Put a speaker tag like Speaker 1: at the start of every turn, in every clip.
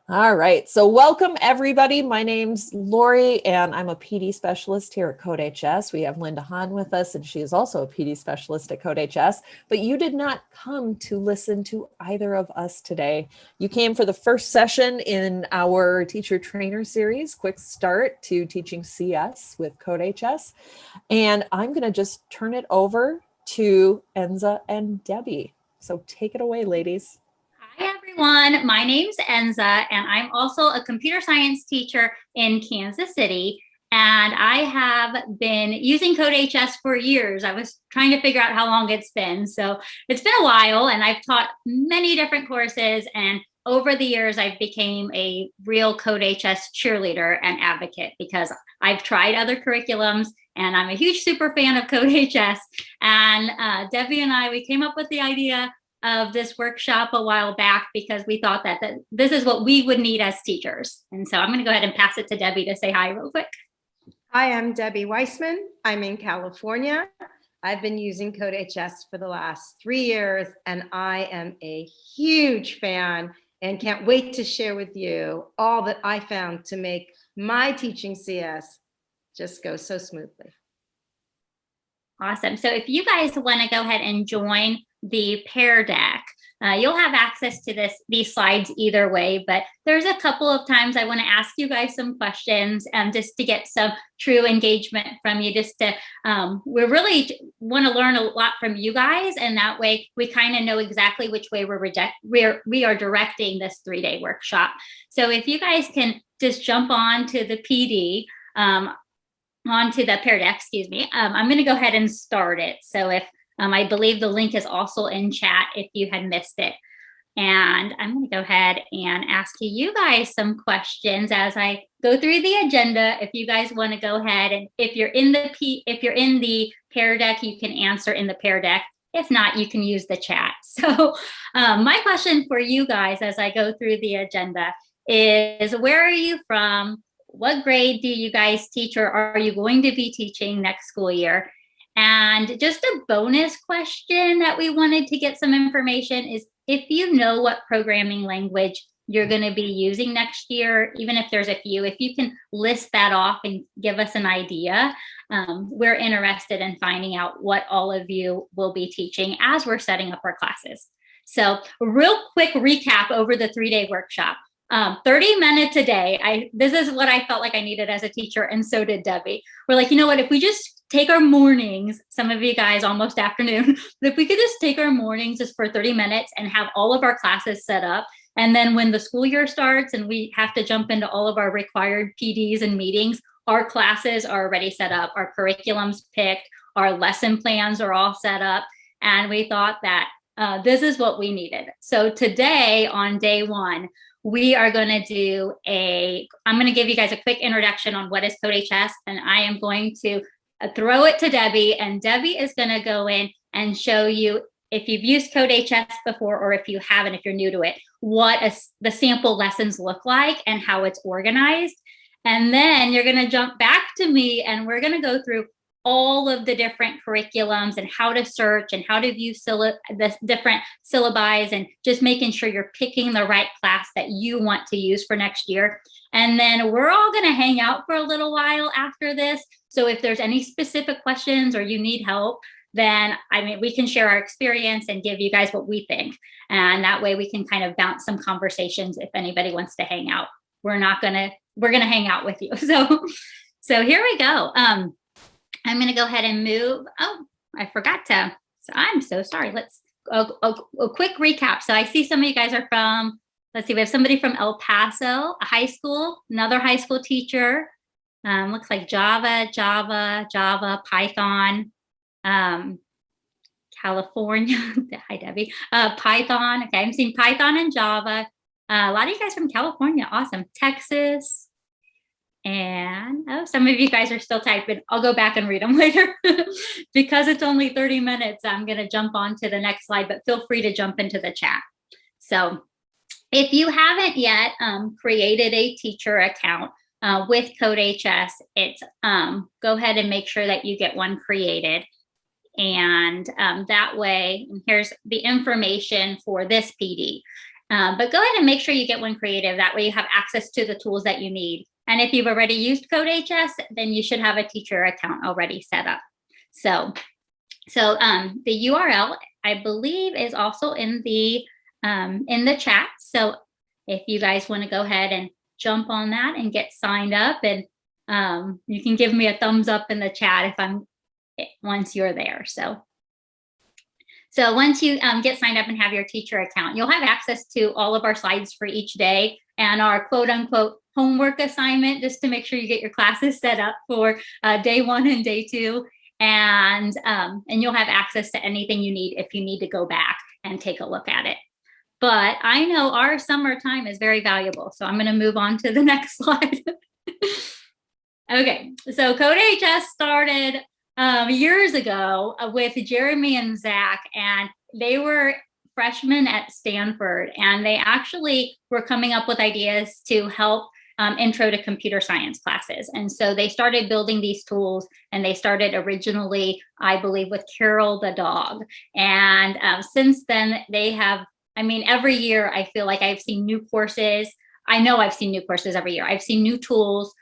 Speaker 1: All right, so welcome everybody. My name's Lori and I'm a PD specialist here at CodeHS. We have Linda Hahn with us and she is also a PD specialist at CodeHS, but you did not come to listen to either of us today. You came for the first session in our teacher trainer series, Quick Start to Teaching CS with CodeHS. And I'm gonna just turn it over to Enza and Debbie. So take it away, ladies.
Speaker 2: Hi, everyone. My name's Enza, and I'm also a computer science teacher in Kansas City. And I have been using CodeHS for years. I was trying to figure out how long it's been. So it's been a while, and I've taught many different courses. And over the years, I've became a real CodeHS cheerleader and advocate because I've tried other curriculums, and I'm a huge super fan of CodeHS. And Debbie and I, we came up with the idea of this workshop a while back because we thought that this is what we would need as teachers. And so I'm going to go ahead and pass it to Debbie to say hi real quick.
Speaker 3: Hi, I'm Debbie Weissman. I'm in California. I've been using CodeHS for the last 3 years, and I am a huge fan and can't wait to share with you all that I found to make my teaching CS just go so smoothly.
Speaker 2: Awesome. So if you guys want to go ahead and join the Pear Deck, you'll have access to these slides either way, but there's a couple of times I want to ask you guys some questions just to get some true engagement from you, just to, we really want to learn a lot from you guys, and that way we kind of know exactly which way we are directing this 3-day workshop. So if you guys can just jump on to the PD, onto the Pear Deck, excuse me, I'm going to go ahead and start it. So if I believe the link is also in chat if you had missed it. And I'm going to go ahead and ask you guys some questions as I go through the agenda. If you guys want to go ahead, and if you're in the Pear Deck, you can answer in the Pear Deck. If not, you can use the chat. So my question for you guys as I go through the agenda is, where are you from? What grade do you guys teach, or are you going to be teaching next school year? And just a bonus question that we wanted to get some information is, if you know what programming language you're going to be using next year, even if there's a few, if you can list that off and give us an idea, we're interested in finding out what all of you will be teaching as we're setting up our classes. So a real quick recap over the 3-day workshop. 30 minutes a day. This is what I felt like I needed as a teacher, and so did Debbie. We're like, you know what, if we just take our mornings, some of you guys almost afternoon, but if we could just take our mornings just for 30 minutes and have all of our classes set up, and then when the school year starts and we have to jump into all of our required PDs and meetings, our classes are already set up, our curriculum's picked, our lesson plans are all set up, and we thought that this is what we needed. So today, on day 1, we are going to I'm going to give you guys a quick introduction on what is CodeHS, and I am going to throw it to Debbie, and Debbie is going to go in and show you, if you've used CodeHS before, or if you haven't, if you're new to it, what the sample lessons look like and how it's organized. And then you're going to jump back to me, and we're going to go through all of the different curriculums and how to search and how to view the different syllabi, and just making sure you're picking the right class that you want to use for next year. And then we're all going to hang out for a little while after this. So if there's any specific questions or you need help, then we can share our experience and give you guys what we think. And that way we can kind of bounce some conversations if anybody wants to hang out. We're going to hang out with you. So here we go. I'm going to go ahead and move. Oh, I forgot to. So I'm so sorry. Let's a quick recap. So I see some of you guys are from, let's see, we have somebody from El Paso, a high school, another high school teacher. Looks like Java, Python, California. Hi, Debbie. Python. Okay, I'm seeing Python and Java. A lot of you guys from California. Awesome. Texas. And some of you guys are still typing. I'll go back and read them later. Because it's only 30 minutes, I'm going to jump on to the next slide, but feel free to jump into the chat. So if you haven't yet created a teacher account with CodeHS, it's go ahead and make sure that you get one created. And that way, here's the information for this PD. But go ahead and make sure you get one creative. That way you have access to the tools that you need. And if you've already used CodeHS, then you should have a teacher account already set up. So the URL, I believe, is also in the chat. So if you guys want to go ahead and jump on that and get signed up, and you can give me a thumbs up in the chat once you're there. So once you get signed up and have your teacher account, you'll have access to all of our slides for each day and our quote unquote homework assignment, just to make sure you get your classes set up for day 1 and day 2. And you'll have access to anything you need if you need to go back and take a look at it. But I know our summer time is very valuable, so I'm going to move on to the next slide. Okay, so CodeHS started years ago with Jeremy and Zach, and they were freshmen at Stanford, and they actually were coming up with ideas to help intro to computer science classes. And so they started building these tools, and they started originally, I believe, with Carol the dog. And since then, they have, I mean, every year I feel like I've seen new courses. I know I've seen new courses every year. I've seen new tools,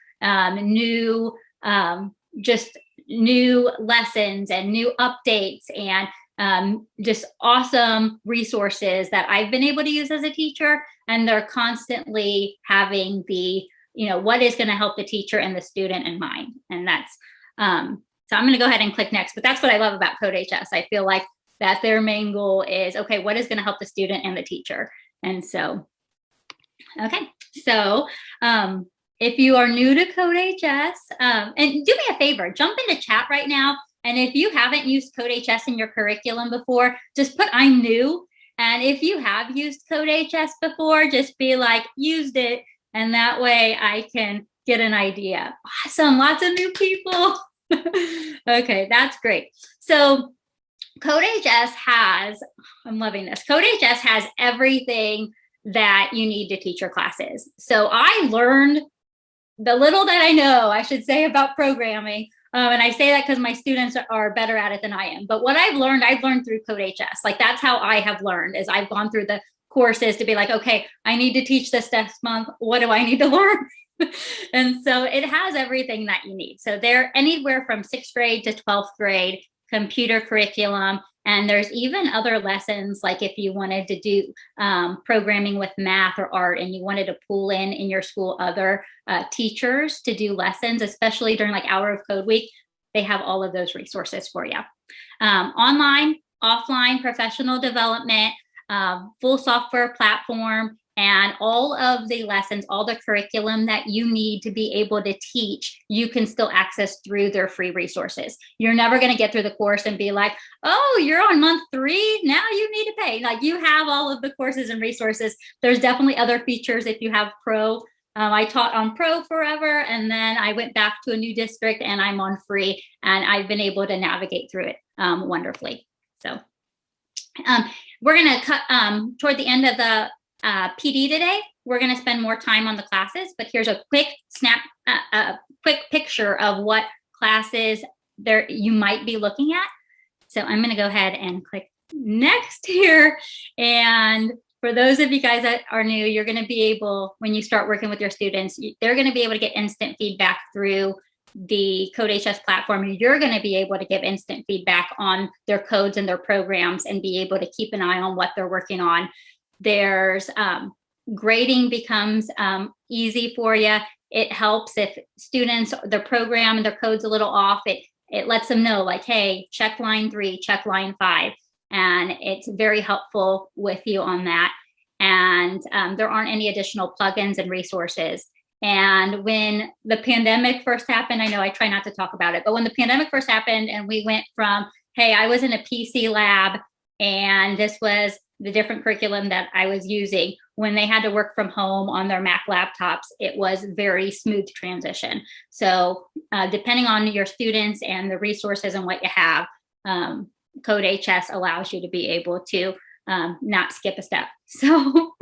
Speaker 2: just new lessons and new updates, and just awesome resources that I've been able to use as a teacher. And they're constantly having the, what is going to help the teacher and the student in mind. And that's, so I'm going to go ahead and click next, but that's what I love about CodeHS. I feel like that their main goal is, okay, what is going to help the student and the teacher? And so, okay. So, if you are new to CodeHS, and do me a favor, jump into chat right now. And if you haven't used CodeHS in your curriculum before, just put I'm new. And if you have used CodeHS before, just be like, used it. And that way I can get an idea. Awesome, lots of new people. Okay, that's great. So CodeHS has, I'm loving this. CodeHS has everything that you need to teach your classes. So I learned the little that I know, I should say, about programming. And I say that because my students are better at it than I am. But what I've learned through CodeHS. Like, that's how I have learned, is I've gone through the courses to be like, okay, I need to teach this next month. What do I need to learn? And so it has everything that you need. So they're anywhere from 6th grade to 12th grade computer curriculum. And there's even other lessons, like if you wanted to do programming with math or art, and you wanted to pull in your school other teachers to do lessons, especially during like Hour of Code Week, they have all of those resources for you. Online, offline, professional development, full software platform, and all of the lessons, all the curriculum that you need to be able to teach, you can still access through their free resources. You're never going to get through the course and be like, oh, you're on month 3, now you need to pay. Like, you have all of the courses and resources. There's definitely other features if you have Pro. I taught on Pro forever, and then I went back to a new district and I'm on free, and I've been able to navigate through it wonderfully. So we're going to cut toward the end of the PD today. We're going to spend more time on the classes, but here's a quick quick picture of what classes there you might be looking at. So I'm going to go ahead and click next here. And for those of you guys that are new, you're going to be able, when you start working with your students, they're going to be able to get instant feedback through the CodeHS platform. You're going to be able to give instant feedback on their codes and their programs, and be able to keep an eye on what they're working on. There's grading becomes easy for you. It helps if students, their program and their code's a little off. It lets them know, like, hey, check line 3, check line 5. And it's very helpful with you on that. And there aren't any additional plugins and resources. And when the pandemic first happened, I know I try not to talk about it, but when the pandemic first happened and we went from, hey, I was in a PC lab and this was the different curriculum that I was using, when they had to work from home on their Mac laptops, it was very smooth transition. So depending on your students and the resources and what you have, CodeHS allows you to be able to not skip a step. So,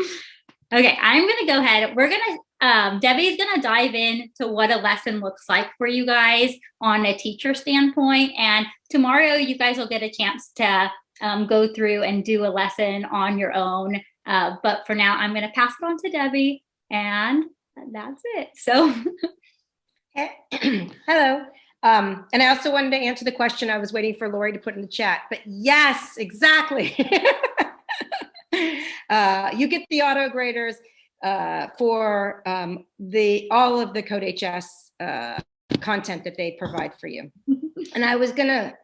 Speaker 2: okay, I'm going to go ahead. Debbie's going to dive into what a lesson looks like for you guys on a teacher standpoint. And tomorrow you guys will get a chance to go through and do a lesson on your own But for now, I'm going to pass it on to Debbie, and that's it. So,
Speaker 3: hello. And I also wanted to answer the question I was waiting for Lori to put in the chat, but yes, exactly. You get the auto graders for all of the CodeHS content that they provide for you. And I was gonna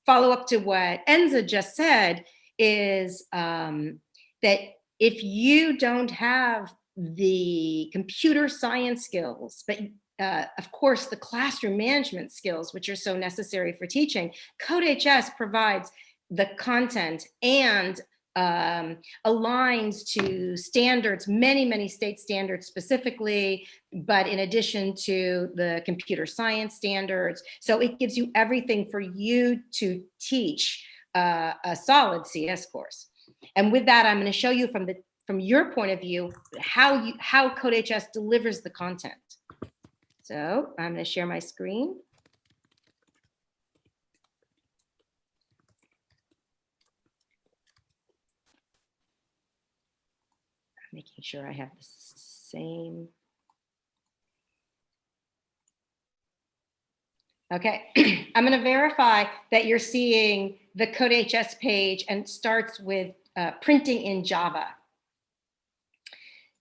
Speaker 3: follow up to what Enza just said, is that if you don't have the computer science skills, but of course the classroom management skills, which are so necessary for teaching, CodeHS provides the content and aligns to standards, many state standards specifically, but in addition to the computer science standards. So it gives you everything for you to teach a solid CS course. And with that, I'm going to show you from your point of view how CodeHS delivers the content. So I'm going to share my screen. Making sure I have the same. Okay, I'm going to verify that you're seeing the CodeHS page, and it starts with printing in Java.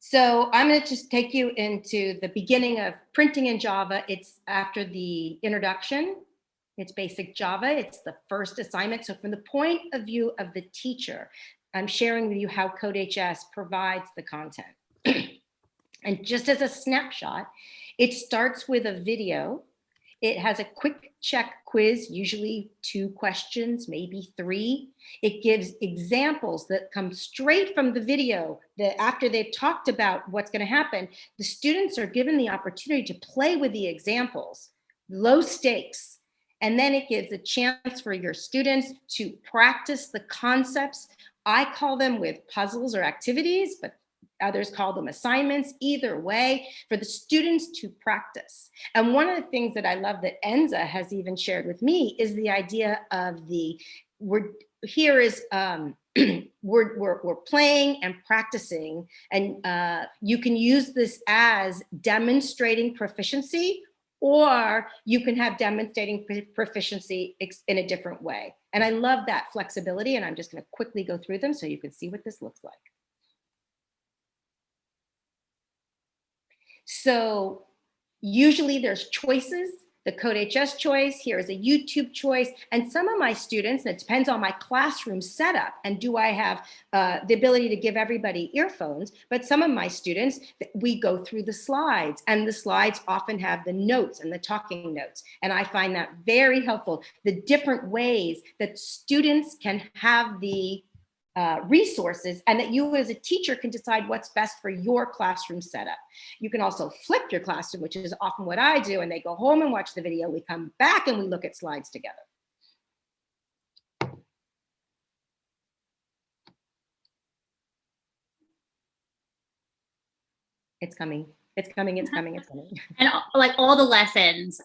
Speaker 3: So I'm going to just take you into the beginning of printing in Java. It's after the introduction. It's basic Java. It's the first assignment. So from the point of view of the teacher, I'm sharing with you how CodeHS provides the content. And just as a snapshot, it starts with a video. It has a quick check quiz, usually 2 questions, maybe 3. It gives examples that come straight from the video. That after they've talked about what's going to happen, the students are given the opportunity to play with the examples, low stakes. And then it gives a chance for your students to practice the concepts. I call them with puzzles or activities, but others call them assignments. Either way, for the students to practice. And one of the things that I love that Enza has even shared with me is the idea of we're playing and practicing, and you can use this as demonstrating proficiency, or you can have demonstrating proficiency in a different way. And I love that flexibility, and I'm just going to quickly go through them so you can see what this looks like. So usually there's choices, the CodeHS choice, here is a YouTube choice, and some of my students, and it depends on my classroom setup, and do I have the ability to give everybody earphones, but some of my students, we go through the slides, and the slides often have the notes and the talking notes, and I find that very helpful, the different ways that students can have the resources, and that you as a teacher can decide what's best for your classroom setup. You can also flip your classroom, which is often what I do, and they go home and watch the video. We come back and we look at slides together. It's coming. It's coming. It's coming. It's coming.
Speaker 2: And like all the lessons,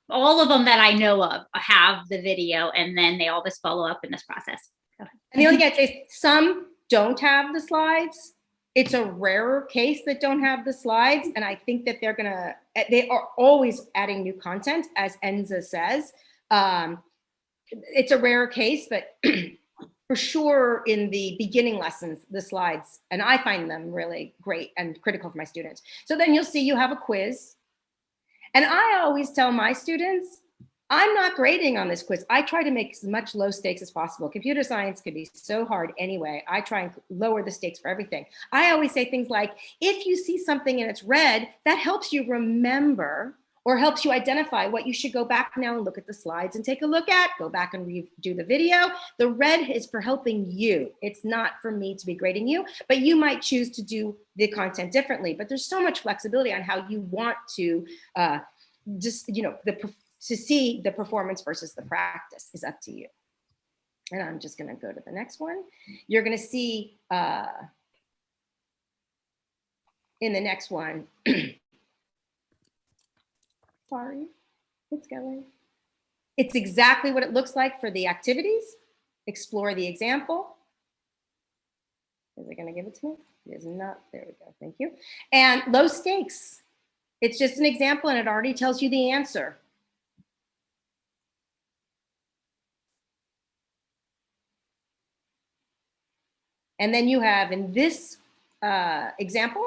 Speaker 2: all of them that I know of have the video, and then they all just follow up in this process.
Speaker 3: And the only thing I'd say is some don't have the slides. It's a rarer case that don't have the slides. And I think that they are always adding new content, as Enza says. It's a rarer case, but for sure in the beginning lessons, the slides, and I find them really great and critical for my students. So then you'll see you have a quiz. And I always tell my students, I'm not grading on this quiz. I try to make as much low stakes as possible. Computer science can be so hard anyway. I try and lower the stakes for everything. I always say things like, if you see something and it's red, that helps you remember or helps you identify what you should go back now and look at the slides and take a look at, go back and redo the video. The red is for helping you. It's not for me to be grading you, but you might choose to do the content differently. But there's so much flexibility on how you want to to see the performance versus the practice is up to you. And I'm just going to go to the next one. You're going to see in the next one, sorry, it's going. It's exactly what it looks like for the activities. Explore the example. Is it going to give it to me? It is not. There we go. Thank you. And low stakes. It's just an example, and it already tells you the answer. And then you have in this example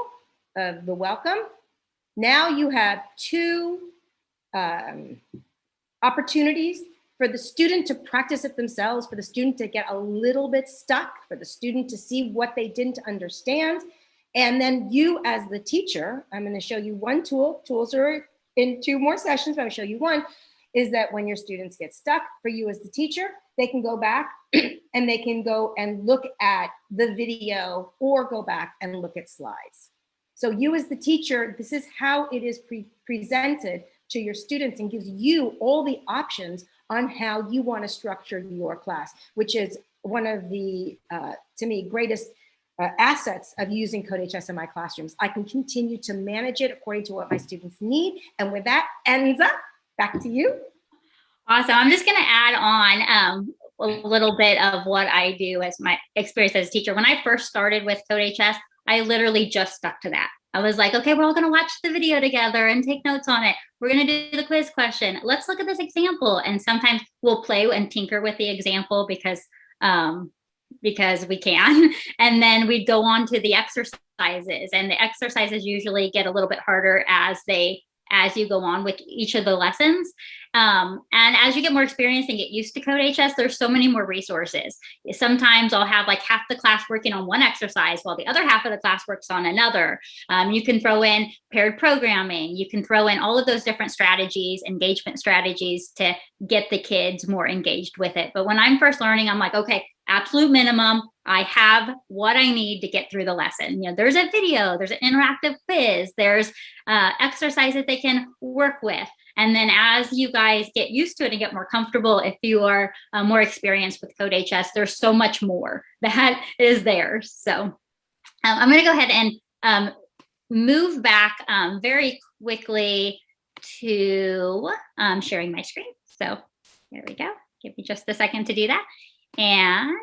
Speaker 3: of the welcome, now you have two opportunities for the student to practice it themselves, for the student to get a little bit stuck, for the student to see what they didn't understand. And then you as the teacher, I'm going to show you one tool. Tools are in 2 more sessions, but I'm going to show you one, is that when your students get stuck, for you as the teacher, they can go back and they can go and look at the video or go back and look at slides. So you as the teacher, this is how it is presented to your students and gives you all the options on how you want to structure your class, which is one of the, to me, greatest assets of using CodeHS in my classrooms. I can continue to manage it according to what my students need. And with that, Enza, back to you.
Speaker 2: Awesome. I'm just going to add on a little bit of what I do as my experience as a teacher. When I first started with CodeHS, I literally just stuck to that. I was like, okay, we're all going to watch the video together and take notes on it. We're going to do the quiz question. Let's look at this example. And sometimes we'll play and tinker with the example because we can. And then we'd go on to the exercises, and the exercises usually get a little bit harder as you go on with each of the lessons. And as you get more experience and get used to CodeHS, there's so many more resources. Sometimes I'll have like half the class working on one exercise while the other half of the class works on another. You can throw in paired programming. You can throw in all of those different strategies, engagement strategies to get the kids more engaged with it. But when I'm first learning, I'm like, okay, absolute minimum. I have what I need to get through the lesson. You know, there's a video, there's an interactive quiz, there's exercises they can work with. And then as you guys get used to it and get more comfortable, if you are more experienced with CodeHS, there's so much more that is there. So I'm going to go ahead and move back very quickly to sharing my screen. So there we go. Give me just a second to do that. And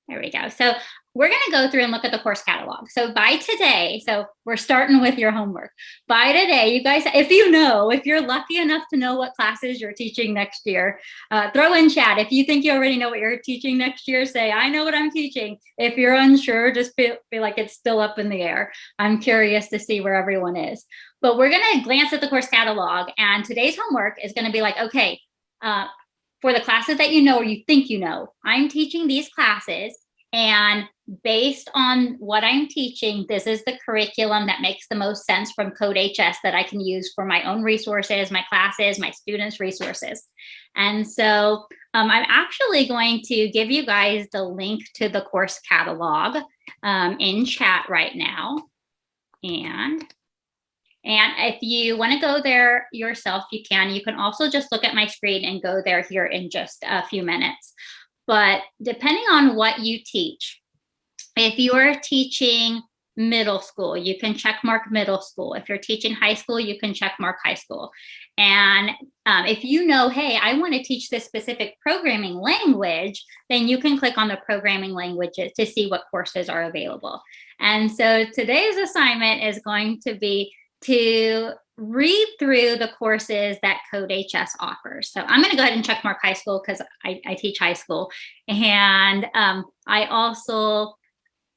Speaker 2: there we go. So we're going to go through and look at the course catalog. So by today, so we're starting with your homework. By today, you guys, if you're lucky enough to know what classes you're teaching next year, throw in chat. If you think you already know what you're teaching next year, say, I know what I'm teaching. If you're unsure, just feel like it's still up in the air. I'm curious to see where everyone is. But we're going to glance at the course catalog. And today's homework is going to be like, okay, for the classes that you know or you think you know, I'm teaching these classes, and based on what I'm teaching, this is the curriculum that makes the most sense from CodeHS that I can use for my own resources, my classes, my students' resources. And so I'm actually going to give you guys the link to the course catalog in chat right now. And if you want to go there yourself, you can. You can also just look at my screen and go there here in just a few minutes. But depending on what you teach, if you're teaching middle school, you can check mark middle school. If you're teaching high school, you can check mark high school. And if you know, hey, I want to teach this specific programming language, then you can click on the programming languages to see what courses are available. And so today's assignment is going to be to read through the courses that CodeHS offers. So I'm going to go ahead and check mark high school because I teach high school. And I also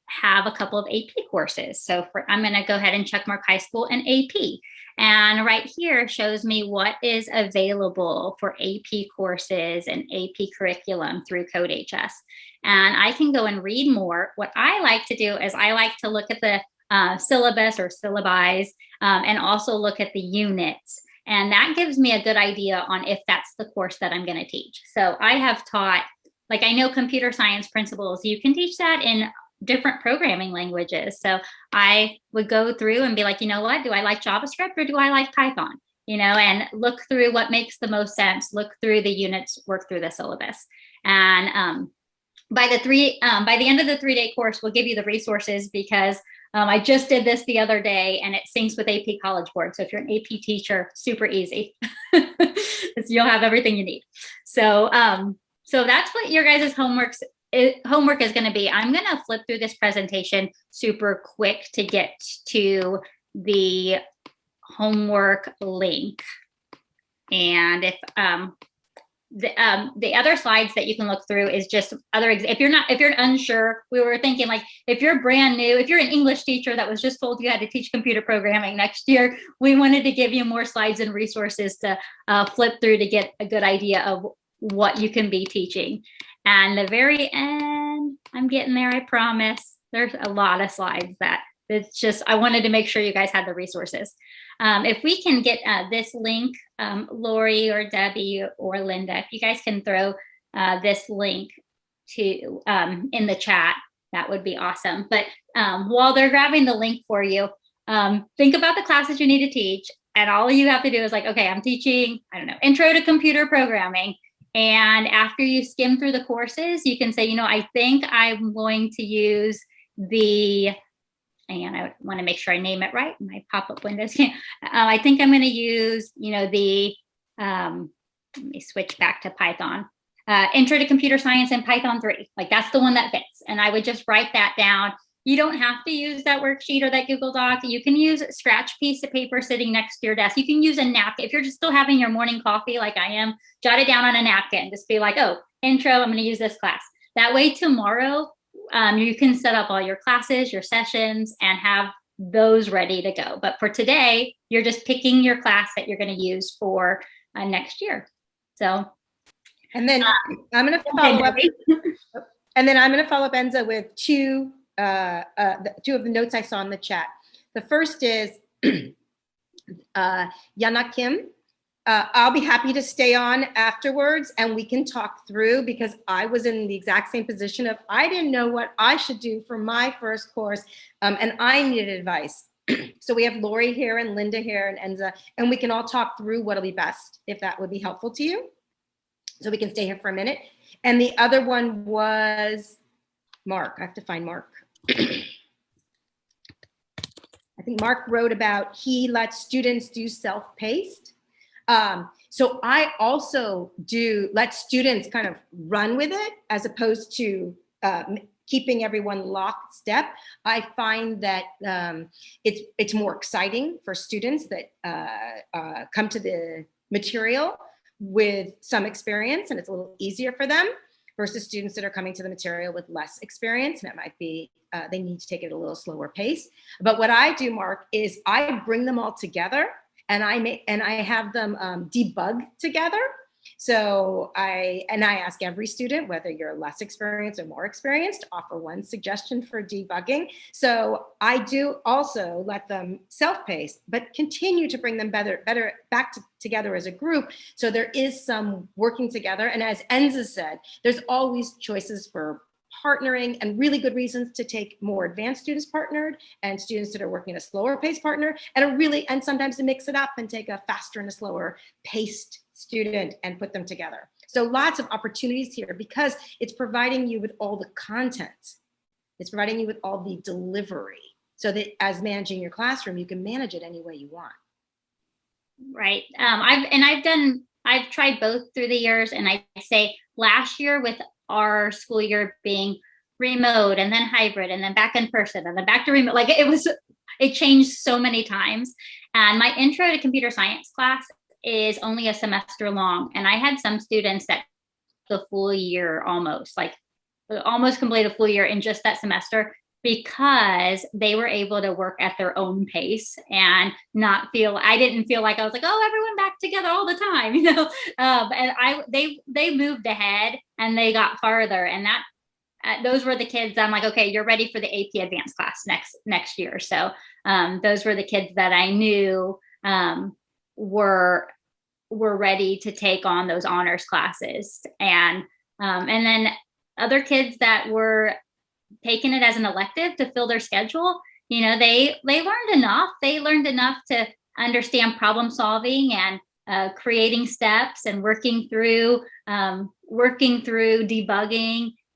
Speaker 2: have a couple of AP courses. So I'm going to go ahead and check mark high school and AP. And right here shows me what is available for AP courses and AP curriculum through CodeHS. And I can go and read more. What I like to do is I like to look at the syllabus or syllabi and also look at the units. And that gives me a good idea on if that's the course that I'm going to teach. So I have taught, like I know computer science principles, you can teach that in different programming languages. So I would go through and be like, you know what, do I like JavaScript or do I like Python? You know, and look through what makes the most sense, look through the units, work through the syllabus. And by the end of the 3-day course, we'll give you the resources because I just did this the other day and it syncs with AP College Board. So if you're an AP teacher, super easy. You'll have everything you need. So so that's what your guys' homework's homework is going to be, I'm going to flip through this presentation super quick to get to the homework link. And if the other slides that you can look through is just other, if you're unsure, we were thinking like, if you're brand new, if you're an English teacher that was just told you had to teach computer programming next year, we wanted to give you more slides and resources to flip through to get a good idea of what you can be teaching. And the very end, I'm getting there, I promise. There's a lot of slides that it's just, I wanted to make sure you guys had the resources. If we can get this link, Lori or Debbie or Linda, if you guys can throw this link to in the chat, that would be awesome. But while they're grabbing the link for you, think about the classes you need to teach. And all you have to do is like, okay, I'm teaching, I don't know, intro to computer programming. And after you skim through the courses, you can say, you know, I think I'm going to use the, and I want to make sure I name it right. My pop-up windows can't. I think I'm going to use, you know, the, let me switch back to Python. Intro to Computer Science in Python 3. Like that's the one that fits. And I would just write that down. You don't have to use that worksheet or that Google Doc. You can use a scratch piece of paper sitting next to your desk. You can use a napkin. If you're just still having your morning coffee like I am, jot it down on a napkin. Just be like, oh, intro, I'm going to use this class. That way tomorrow, you can set up all your classes, your sessions, and have those ready to go. But for today, you're just picking your class that you're going to use for next year. So,
Speaker 3: and then I'm going to follow up. And then I'm going to follow up, Enza, with two of the notes I saw in the chat. The first is Yana Kim. I'll be happy to stay on afterwards and we can talk through, because I was in the exact same position of I didn't know what I should do for my first course, and I needed advice. So we have Lori here and Linda here and Enza, and we can all talk through what'll be best, if that would be helpful to you. So we can stay here for a minute. And the other one was Mark. I have to find Mark. I think Mark wrote about he lets students do self-paced. So I also do let students kind of run with it as opposed to keeping everyone lockstep. I find that it's more exciting for students that come to the material with some experience, and it's a little easier for them versus students that are coming to the material with less experience, and it might be they need to take it at a little slower pace. But what I do, Mark, is I bring them all together and I have them debug together. So I ask every student, whether you're less experienced or more experienced, to offer one suggestion for debugging. So I do also let them self-pace, but continue to bring them better back together as a group. So there is some working together. And as Enza said, there's always choices for partnering and really good reasons to take more advanced students partnered and students that are working at a slower pace partner, and sometimes to mix it up and take a faster and a slower paced student and put them together. So lots of opportunities here because it's providing you with all the content. It's providing you with all the delivery so that as managing your classroom, you can manage it any way you want.
Speaker 2: Right. I've tried both through the years, and I say last year with our school year being remote and then hybrid and then back in person and then back to remote, like it changed so many times. And my intro to computer science class is only a semester long. And I had some students that the full year almost complete a full year in just that semester, because they were able to work at their own pace and I didn't feel like I was like, oh, everyone back together all the time, you know? And they moved ahead and they got farther, and those were the kids I'm like, okay, you're ready for the AP advanced class next year. So those were the kids that I knew were ready to take on those honors classes. And then other kids that were taking it as an elective to fill their schedule, you know, they learned enough. They learned enough to understand problem solving and creating steps and working through debugging,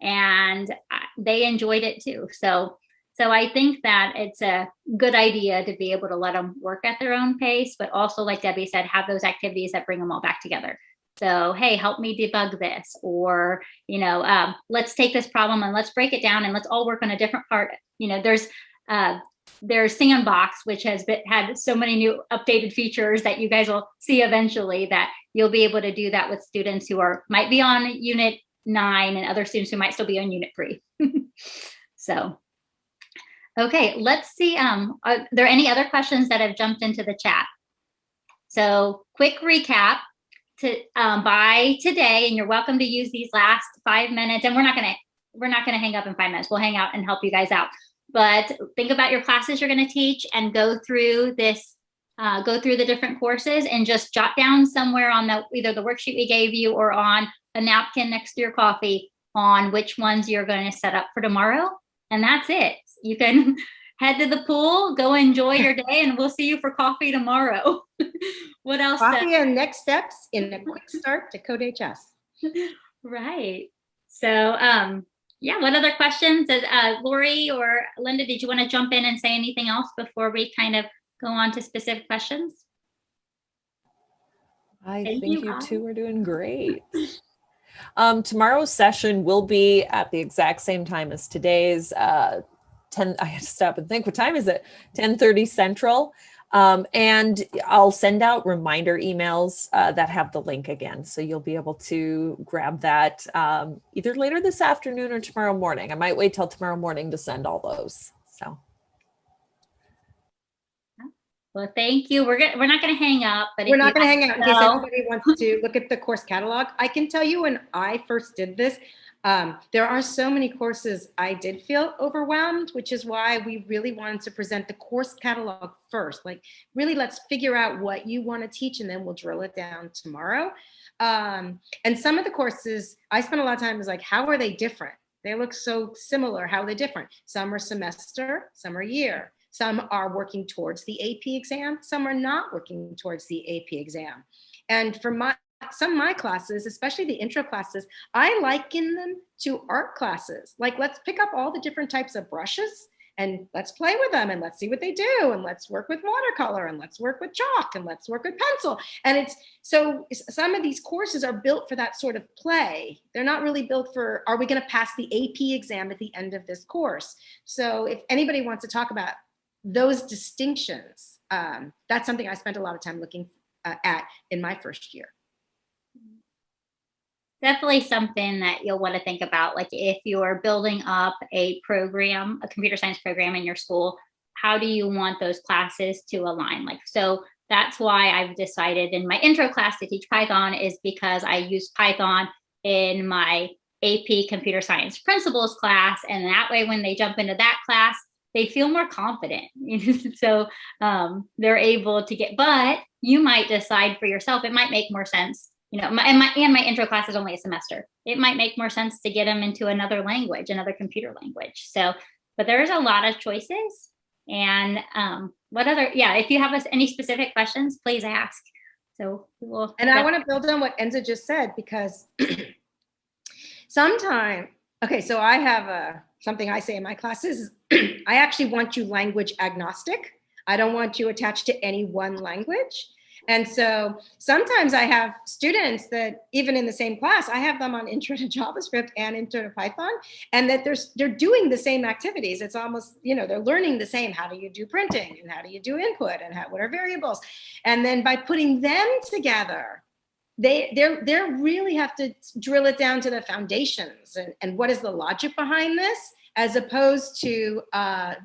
Speaker 2: and they enjoyed it too. So I think that it's a good idea to be able to let them work at their own pace, but also, like Debbie said, have those activities that bring them all back together. So, hey, help me debug this, or, let's take this problem and let's break it down and let's all work on a different part. There's Sandbox, which has had so many new updated features that you guys will see eventually, that you'll be able to do that with students who might be on Unit 9 and other students who might still be on Unit 3. So, okay, let's see. Are there any other questions that have jumped into the chat? So, quick recap by today, and you're welcome to use these last 5 minutes. And we're not gonna hang up in 5 minutes. We'll hang out and help you guys out. But think about your classes you're going to teach and go through this, go through the different courses, and just jot down somewhere on either the worksheet we gave you or on a napkin next to your coffee on which ones you're going to set up for tomorrow. And that's it. You can head to the pool, go enjoy your day, and we'll see you for coffee tomorrow. What else?
Speaker 3: Coffee and next steps in a quick start to CodeHS.
Speaker 2: Right. So, yeah, what other questions? Lori or Linda, did you want to jump in and say anything else before we kind of go on to specific questions?
Speaker 1: I think you two are doing great. Tomorrow's session will be at the exact same time as today's. I had to stop and think, what time is it? 10:30 Central. And I'll send out reminder emails that have the link again. So you'll be able to grab that either later this afternoon or tomorrow morning. I might wait till tomorrow morning to send all those. So.
Speaker 2: Well, thank you. We're not going to hang up, but
Speaker 3: we're not going to hang out in case anybody wants to look at the course catalog. I can tell you, when I first did this, there are so many courses I did feel overwhelmed, which is why we really wanted to present the course catalog first. Like, really, let's figure out what you want to teach, and then we'll drill it down tomorrow. And some of the courses, I spent a lot of time, was like, how are they different? They look so similar. How are they different? Some are semester, some are year. Some are working towards the AP exam. Some are not working towards the AP exam. And for some of my classes, especially the intro classes, I liken them to art classes. Like, let's pick up all the different types of brushes and let's play with them and let's see what they do. And let's work with watercolor and let's work with chalk and let's work with pencil. And so some of these courses are built for that sort of play. They're not really built for, are we going to pass the AP exam at the end of this course? So if anybody wants to talk about those distinctions, that's something I spent a lot of time looking at in my first year.
Speaker 2: Definitely something that you'll want to think about. Like, if you're building up a program, a computer science program in your school, how do you want those classes to align? Like, so that's why I've decided in my intro class to teach Python, is because I use Python in my AP computer science principles class. And that way, when they jump into that class, they feel more confident. So they're able to but you might decide for yourself, it might make more sense. My intro class is only a semester. It might make more sense to get them into another language, another computer language. So, but there's a lot of choices. And if you have any specific questions, please ask. So
Speaker 3: I want to build on what Enza just said, because sometimes, so I have something I say in my classes, I actually want you language agnostic. I don't want you attached to any one language. And so sometimes I have students that, even in the same class, I have them on Intro to JavaScript and Intro to Python, and that they're doing the same activities. It's almost, they're learning the same. How do you do printing, and how do you do input, and what are variables? And then by putting them together, they really have to drill it down to the foundations and what is the logic behind this, as opposed to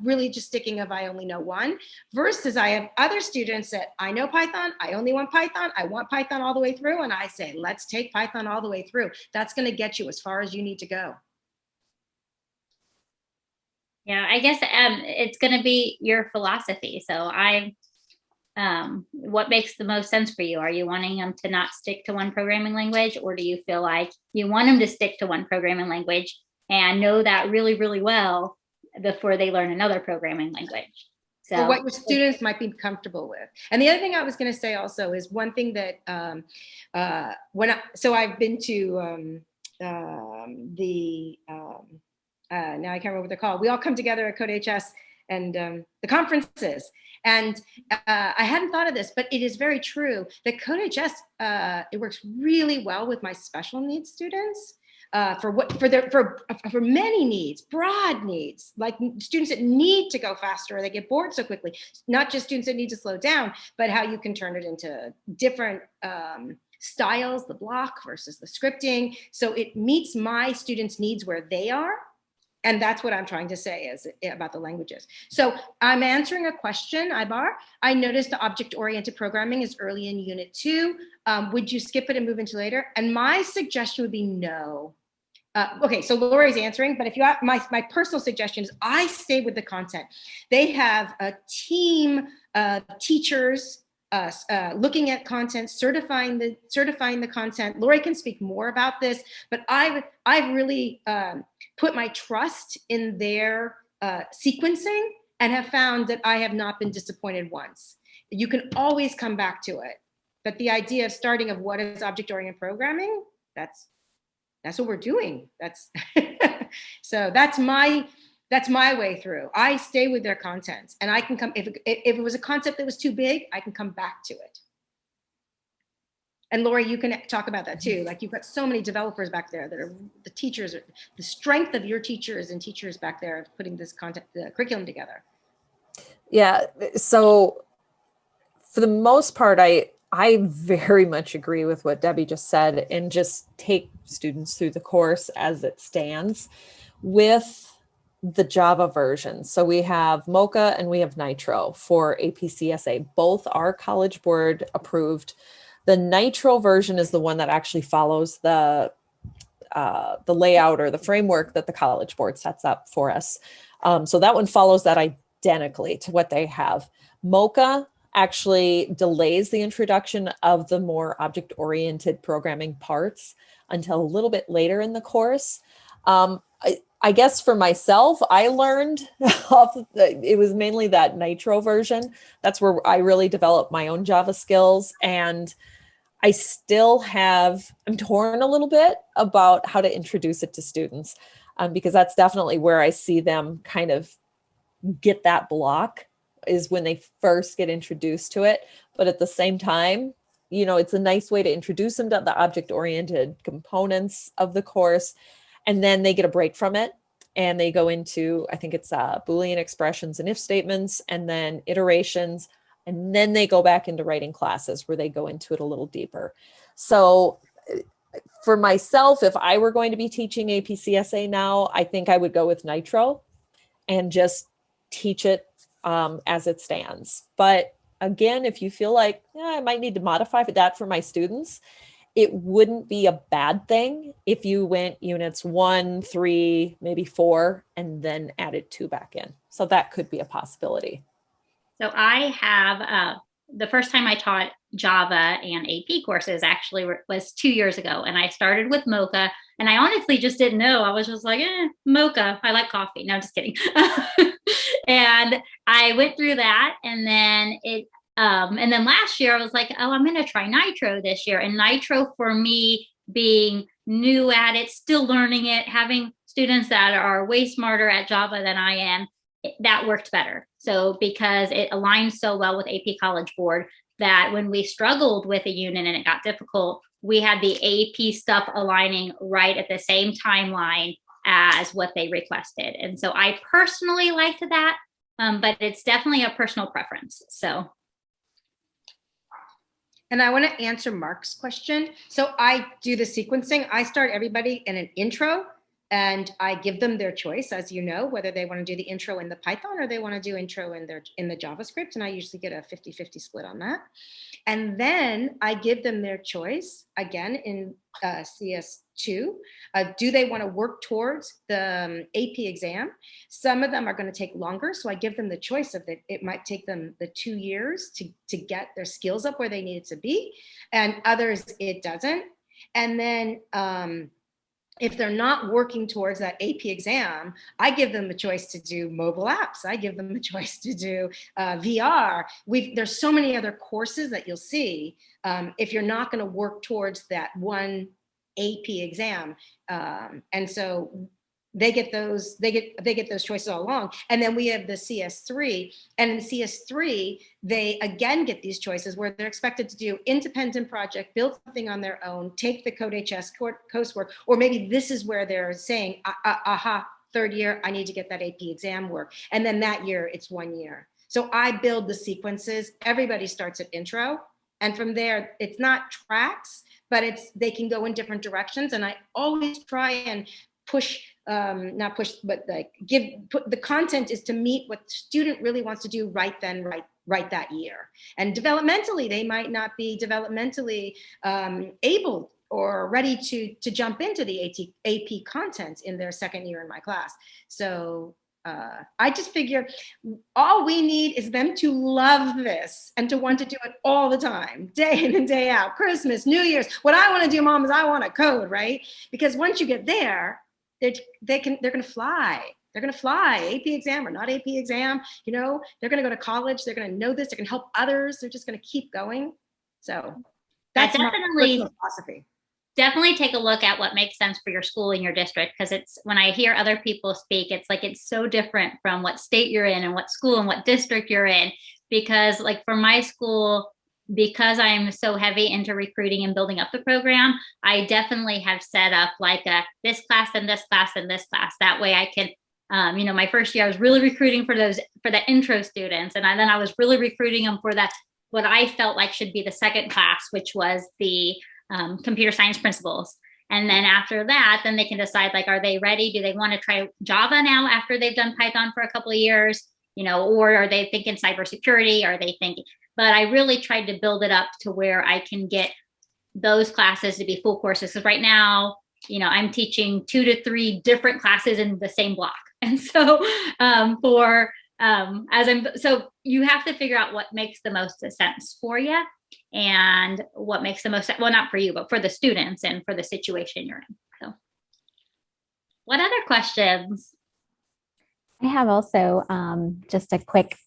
Speaker 3: really just sticking of I only know one, versus I have other students that I know Python, I only want Python, I want Python all the way through, and I say, let's take Python all the way through. That's going to get you as far as you need to go.
Speaker 2: Yeah, I guess it's going to be your philosophy. So what makes the most sense for you? Are you wanting them to not stick to one programming language, or do you feel like you want them to stick to one programming language and know that really, really well before they learn another programming language? So,
Speaker 3: or what your students might be comfortable with. And the other thing I was going to say also is one thing that I've been to now I can't remember what they're called. We all come together at CodeHS the conferences. And I hadn't thought of this, but it is very true that CodeHS, it works really well with my special needs students. For many needs, broad needs, like students that need to go faster or they get bored so quickly, not just students that need to slow down, but how you can turn it into different styles, the block versus the scripting. So it meets my students' needs where they are. And that's what I'm trying to say about the languages. So I'm answering a question, Ibar. I noticed the object-oriented programming is early in Unit 2. Would you skip it and move into later? And my suggestion would be no. Okay, so Lori's answering, but if you have, my personal suggestion is I stay with the content. They have a team of teachers looking at content, certifying the content. Lori can speak more about this, but I've really put my trust in their sequencing and have found that I have not been disappointed once. You can always come back to it, but the idea of starting of what is object-oriented programming, that's what we're doing. So that's my way through. I stay with their content, and I can come, if it was a concept that was too big, I can come back to it. And Lori, you can talk about that too. Like, you've got so many developers back there that are the teachers, the strength of your teachers and teachers back there of putting this the curriculum together.
Speaker 1: Yeah, so for the most part, I very much agree with what Debbie just said, and just take students through the course as it stands with the Java version. So we have Mocha and we have Nitro for APCSA. Both are College Board approved. The Nitro version is the one that actually follows the layout or the framework that the College Board sets up for us. So that one follows that identically to what they have. Mocha actually delays the introduction of the more object-oriented programming parts until a little bit later in the course. I guess for myself, I learned it was mainly that Nitro version. That's where I really developed my own Java skills. And I still I'm torn a little bit about how to introduce it to students, because that's definitely where I see them kind of get that block, is when they first get introduced to it. But at the same time, it's a nice way to introduce them to the object-oriented components of the course. And then they get a break from it and they go into, I think it's Boolean expressions and if statements, and then iterations. And then they go back into writing classes where they go into it a little deeper. So for myself, if I were going to be teaching APCSA now, I think I would go with Nitro and just teach it as it stands. But again, if you feel like I might need to modify that for my students, it wouldn't be a bad thing if you went units 1, 3, maybe 4, and then added 2 back in. So that could be a possibility.
Speaker 2: So I have, the first time I taught Java and AP courses actually was 2 years ago. And I started with Mocha, and I honestly just didn't know. I was just like, Mocha, I like coffee. No, just kidding. And I went through that, and then and then last year I was like, I'm going to try Nitro this year. And Nitro, for me, being new at it, still learning it, having students that are way smarter at Java than I am, that worked better. So because it aligns so well with AP College Board, that when we struggled with a unit and it got difficult, we had the AP stuff aligning right at the same timeline as what they requested. And so I personally liked that, but it's definitely a personal preference. So.
Speaker 3: And I want to answer Mark's question. So I do the sequencing. I start everybody in an intro, and I give them their choice, as you know, whether they want to do the intro in the Python or they want to do intro in the JavaScript. And I usually get a 50-50 split on that. And then I give them their choice, again, in CS2. Do they want to work towards the AP exam? Some of them are going to take longer. So I give them the choice of that. It might take them the 2 years to get their skills up where they need it to be. And others, it doesn't. And then if they're not working towards that AP exam, I give them a choice to do mobile apps. I give them a choice to do VR. There's so many other courses that you'll see if you're not going to work towards that one AP exam. And so they get those choices all along. And then we have the CS3, and in CS3, they again get these choices where they're expected to do independent project, build something on their own, take the CodeHS coursework, or maybe this is where they're saying, aha, third year, I need to get that AP exam work. And then that year, it's 1 year. So I build the sequences. Everybody starts at intro. And from there, it's not tracks, but they can go in different directions. And I always try and push, not push, but like the content is to meet what the student really wants to do right then, right that year. And developmentally, they might not be developmentally able or ready to jump into the AP content in their second year in my class. So I just figure all we need is them to love this and to want to do it all the time, day in and day out, Christmas, New Year's. What I want to do, Mom, is I want to code, right? Because once you get there, they're going to fly. They're going to fly, AP exam or not AP exam. You know, they're going to go to college. They're going to know this. They're going to help others. They're just going to keep going. So that's my personal philosophy.
Speaker 2: Definitely take a look at what makes sense for your school and your district, because it's, when I hear other people speak, it's like it's so different from what state you're in and what school and what district you're in. Because like for my school, because I'm so heavy into recruiting and building up the program, I definitely have set up like this class and this class and this class. That way I can, you know, my first year I was really recruiting for the intro students, and then I was really recruiting them for that, what I felt like should be the second class, which was the computer science principles. And then after that, then they can decide, like, are they ready? Do they want to try Java now after they've done Python for a couple of years, you know, or are they thinking cybersecurity? Are they thinking, but I really tried to build it up to where I can get those classes to be full courses. Because right now, you know, I'm teaching 2 to 3 different classes in the same block. And so so you have to figure out what makes the most sense for you and what makes the most, well, not for you, but for the students and for the situation you're in. So what other questions?
Speaker 4: I have also just a quick,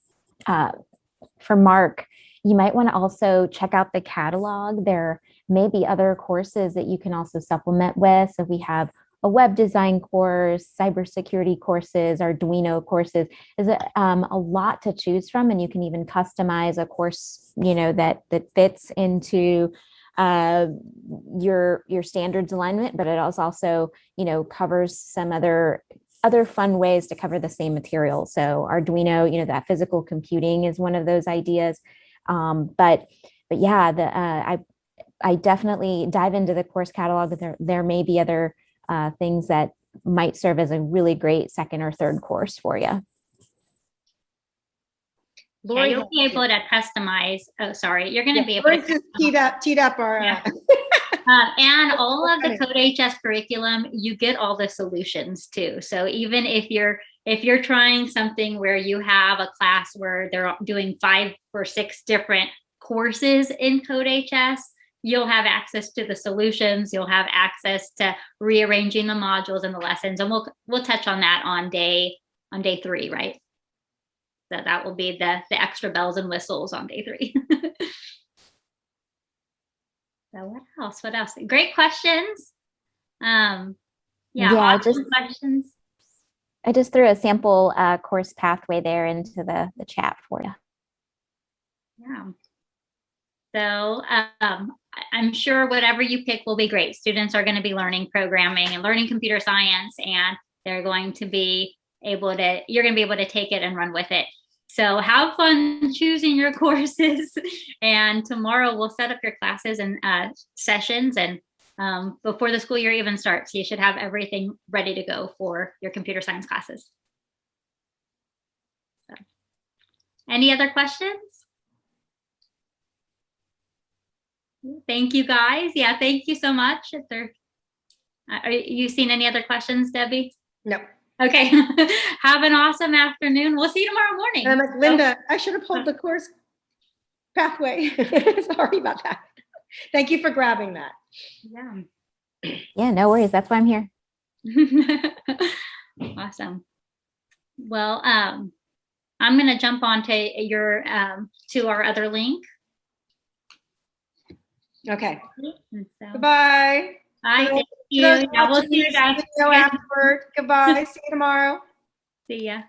Speaker 4: for Mark, you might want to also check out the catalog. There may be other courses that you can also supplement with. So we have a web design course, cybersecurity courses, Arduino courses. Is a lot to choose from, and you can even customize a course, you know, that fits into your standards alignment, but it also, you know, covers some other fun ways to cover the same material. So Arduino, you know, that physical computing is one of those ideas. But yeah, I definitely dive into the course catalog. There may be other things that might serve as a really great second or third course for you.
Speaker 2: Yeah, you'll be able to customize. Oh, sorry. You're going to be able to
Speaker 3: just teed up our
Speaker 2: and all of the CodeHS curriculum, you get all the solutions too. So even if you're trying something where you have a class where they're doing 5 or 6 different courses in CodeHS, you'll have access to the solutions. You'll have access to rearranging the modules and the lessons, and we'll touch on that on day 3, right? So that will be the extra bells and whistles on day 3. So what else? Great questions. Awesome questions.
Speaker 4: I just threw a sample course pathway there into the chat for you.
Speaker 2: Yeah. So I'm sure whatever you pick will be great. Students are going to be learning programming and learning computer science, and they're going to be you're going to be able to take it and run with it. So have fun choosing your courses, and tomorrow we'll set up your classes and sessions, and before the school year even starts, you should have everything ready to go for your computer science classes. So, any other questions? Thank you, guys. Yeah, thank you so much. Are you seeing any other questions, Debbie?
Speaker 3: No.
Speaker 2: Okay. Have an awesome afternoon. We'll see you tomorrow morning.
Speaker 3: I'm like, Linda, I should have pulled the course pathway. Sorry about that. Thank you for grabbing that.
Speaker 2: Yeah.
Speaker 4: Yeah, no worries. That's why I'm here.
Speaker 2: Awesome. Well, I'm going to jump on to our other link.
Speaker 3: Okay.
Speaker 2: So,
Speaker 3: Goodbye.
Speaker 2: Bye.
Speaker 3: For
Speaker 2: Thank
Speaker 3: those
Speaker 2: you. Yeah, we'll
Speaker 3: watching
Speaker 2: see you
Speaker 3: this
Speaker 2: guys.
Speaker 3: video afterward, goodbye. See you tomorrow.
Speaker 2: See ya.